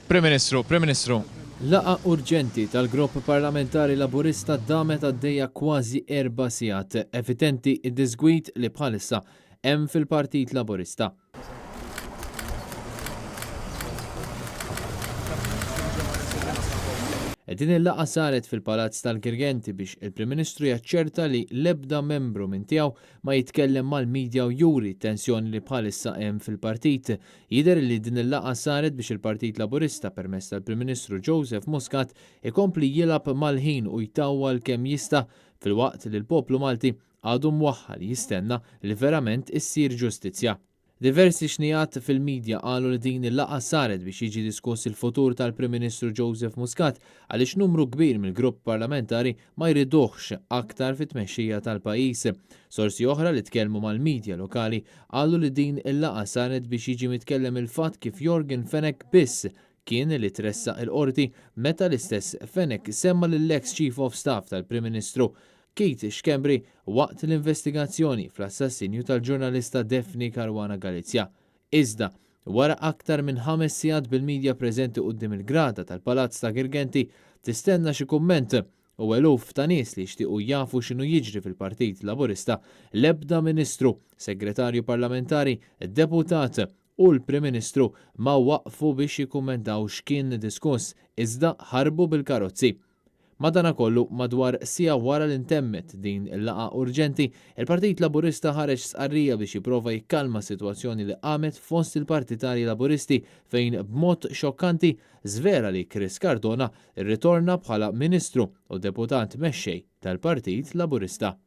Prim Ministru. Laqa urġenti tal-Grupp Parlamentari Laburista damet għaddejja kważi 4 sigħat, evidenti id-disgwit li bħalissa hemm fil-Partit Laburista. Din il-laqa saret fil-Palazz tal-Girgenti biex il-Prim Ministru jaċċerta li l-ebda membru minn tiegħu ma jitkellem mal-medja u juri tensjoni li bħalissa hemm fil-partit. Jidher li din il-laqa saret biex il-Partit Laburista permezz tal-Prim Ministru Joseph Muscat ikompli jilab mal-ħin u jtawwal kemm jista' fil-waqt li l-poplu Malti għadu mwaħħal jistenna li verament issir ġustizzja. Diversi xnijat fil-medja qalu li din il-laqa saret biex jiġi diskuss il-futur tal-Prim Ministru Joseph Muscat għaliex numru kbir mill-grupp parlamentari ma jriduħx aktar fit-tmexxija tal-pajjiż. Sorsi oħra li tkellmu mal-medja lokali qalu li din il-laqa saret biex jiġi mitkellem il-fatt kif Jorgen Fenech biss kien li tressaq il-qorti meta l-istess Fenech semma lill-ex Chief of Staff tal-Prim Ministru Keith Schembri waqt l-investigazzjoni fl-assassinju tal-ġurnalista Daphne Caruana Galizia. Iżda, wara aktar minn 5 sigħat bil-medja preżenti quddiem il-grada tal-Palazz ta' Girgenti tistenna xi kumment u eluf ta' nies li jixtiequ jafu x'inhu jiġri fil-Partit Laburista l-ebda Ministru, Segretarju Parlamentari, Deputat u l-Prim Ministru ma waqfu biex jikkummentaw x'kien diskuss iżda ħarbu bil-karozzi. Madankollu madwar sija wara li ntemmet din il-laqa urġenti, il-Partit Laburista ħareġ sqarrija biex jipprova jikkalma s-sitwazzjoni li qamet fost il-partitari Laburisti fejn b'mod xokkanti żvera li Chris Cardona rritorna bħala Ministru u Deputat mexxej tal-Partit Laburista.